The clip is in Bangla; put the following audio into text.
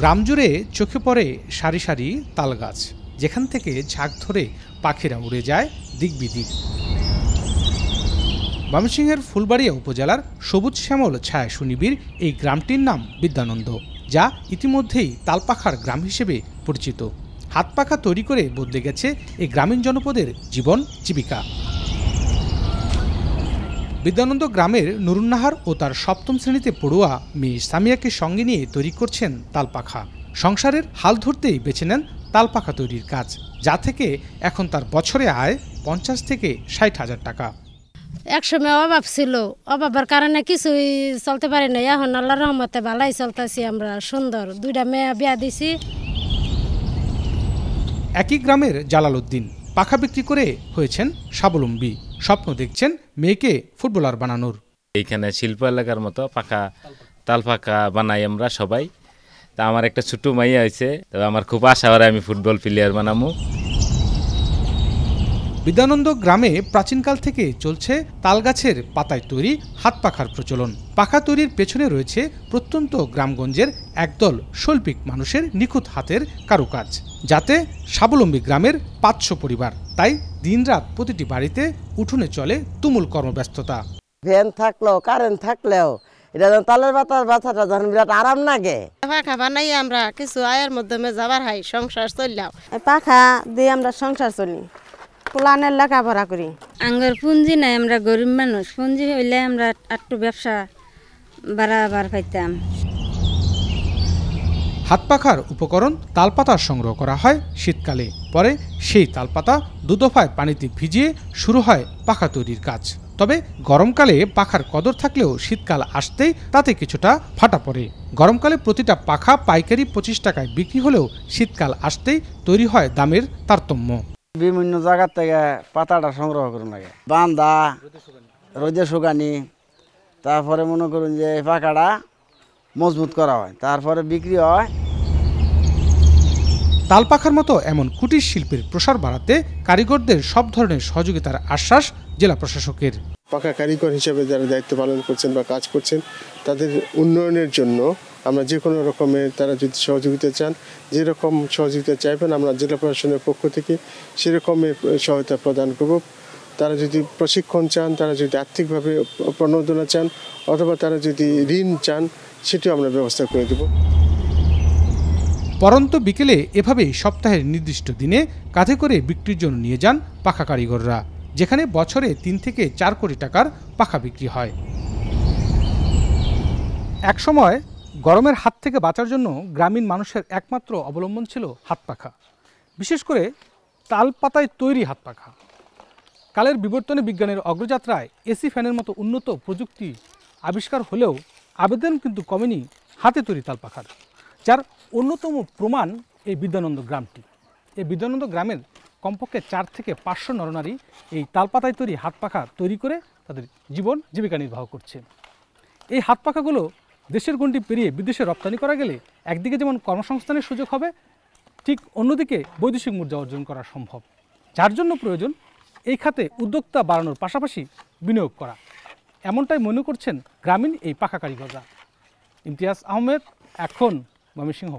গ্রাম জুড়ে চোখে পড়ে সারি সারি তাল গাছ, যেখান থেকে ঝাঁক ধরে পাখিরা উড়ে যায় দিক বিদিক। ময়মনসিংহের ফুলবাড়িয়া উপজেলার সবুজ শ্যামল ছায়া সুনিবিড় এই গ্রামটির নাম বিদ্যানন্দ, যা ইতিমধ্যেই তালপাখার গ্রাম হিসেবে পরিচিত। হাত পাখা তৈরি করে বদলে গেছে এই গ্রামীণ জনপদের জীবন জীবিকা। বিদ্যানন্দ গ্রামের নুরুন্নাহার ও তার সপ্তম শ্রেণীতে পড়ুয়া মেয়ে সামিয়াকে সঙ্গে নিয়ে তৈরি করছেন তালপাখা। সংসারের হাল ধরতেই বেছে নেন তালপাখা তৈরির কাজ, যা থেকে এখন তার বছরে আয় 50 থেকে 60 হাজার টাকা। একসময় অভাব ছিল, অভাবের কারণে কিছুই চলতে পারি না। এখন আল্লাহর রহমতে ভালাই চলতেছি আমরা, সুন্দর 2টা মেয়ে বিয়া দিছি। একই গ্রামের জালাল উদ্দিন পাখা বিক্রি করে হয়েছেন স্বাবলম্বী। স্বপ্ন দেখছেন মেয়েকে ফুটবলার বানানোর। এইখানে শিল্প এলাকার মতো পাখা তালপাখা বানাই আমরা সবাই। তা আমার একটা ছোট মাইয়া হয়েছে, তবে আমার খুব আশা হয় আমি ফুটবল প্লেয়ার বানাবো। বিদ্যানন্দ গ্রামে প্রাচীনকাল থেকে চলছে তালগাছের পাতায় তৈরি হাত পাখার প্রচলন। পাখা তৈরির পেছনে রয়েছে প্রত্যন্ত গ্রামগঞ্জের একদল শৈল্পিক মানুষের নিখুঁত হাতের কারুকাজ, যাতে স্বাবলম্বী গ্রামের 500 পরিবার। তাই দিনরাত প্রতিটি বাড়িতে উঠোনে চলে তুমুল কর্মব্যস্ততা। ফ্যান থাকলেও কারেন্ট থাকলেও এটা তালের বাতাটা যখন বিরাট আরাম লাগে। পাখা বানাই আমরা কিছু আয়ের মাধ্যমে যাবার হাই সংসার চললাম। পাখা দিয়ে আমরা সংসার চলি, প্লানের লেখাপড়া করি। আঙ্গর পুঁজি নাই, আমরা গরিব মানুষ, পুঁজি হইলে আমরা একটু ব্যবসা বাড়াবার পাইতাম। হাত পাখার উপকরণ তালপাতা সংগ্রহ করা হয় শীতকালে, পরে সেই তালপাতা 2 দফায় পানিতে ভিজিয়ে শুরু হয় পাখা তৈরির কাজ। তবে গরমকালে পাখার কদর থাকলেও শীতকাল আসতেই তাতে কিছুটা ফাটা পড়ে। গরমকালে প্রতিটা পাখা পাইকারি 25 টাকায় বিক্রি হলেও শীতকাল আসতেই তৈরি হয় দামের তারতম্য। বিভিন্ন জায়গার থেকে পাতাটা সংগ্রহ করুন লাগে, বান্দা রোদে শুকানি, তারপরে মনে করুন যে পাখাটা মজবুত করা হয়, তারপরে বিক্রি হয়। তালপাখার মতো এমন কুটির শিল্পের প্রসার বাড়াতে কারিগরদের সব ধরনের সহযোগিতার আশ্বাস জেলা প্রশাসকের। পাখা কারিগর হিসেবে যারা দায়িত্ব পালন করছেন বা কাজ করছেন, তাদের উন্নয়নের জন্য আমরা যে কোনো রকমের, তারা যদি সহযোগিতা চান, যেরকম সহযোগিতা চাইবেন আমরা জেলা প্রশাসনের পক্ষ থেকে সেরকমের সহায়তা প্রদান করব। তারা যদি প্রশিক্ষণ চান, তারা যদি আর্থিকভাবে প্রণোদনা চান, অথবা তারা যদি ঋণ চান, সেটিও আমরা ব্যবস্থা করে দেব। পরন্ত বিকেলে এভাবেই সপ্তাহের নির্দিষ্ট দিনে কাঁধে করে বিক্রির জন্য নিয়ে যান পাখা কারিগররা, যেখানে বছরে 3 থেকে 4 কোটি টাকার পাখা বিক্রি হয়। একসময় গরমের হাত থেকে বাঁচার জন্য গ্রামীণ মানুষের একমাত্র অবলম্বন ছিল হাত পাখা, বিশেষ করে তাল পাতায় তৈরি হাত পাখা। কালের বিবর্তনে বিজ্ঞানের অগ্রযাত্রায় এসি ফ্যানের মতো উন্নত প্রযুক্তি আবিষ্কার হলেও আবেদন কিন্তু কমেনি হাতে তৈরি তাল পাখার, যার অন্যতম প্রমাণ এই বিদ্যানন্দ গ্রামটি। এই বিদ্যানন্দ গ্রামের কমপক্ষে 4 থেকে 500 নরনারী এই তালপাতায় তৈরি হাত পাখা তৈরি করে তাদের জীবন জীবিকা নির্বাহ করছে। এই হাত পাখাগুলো দেশের গণ্ডি পেরিয়ে বিদেশে রপ্তানি করা গেলে একদিকে যেমন কর্মসংস্থানের সুযোগ হবে, ঠিক অন্যদিকে বৈদেশিক মুদ্রা অর্জন করা সম্ভব, যার জন্য প্রয়োজন এই খাতে উদ্যোক্তা বাড়ানোর পাশাপাশি বিনিয়োগ করা। এমনটাই মনে করছেন গ্রামীণ এই পাখা কারিগররা। ইমতিয়াজ আহমেদ, এখন ময়মনসিংহ।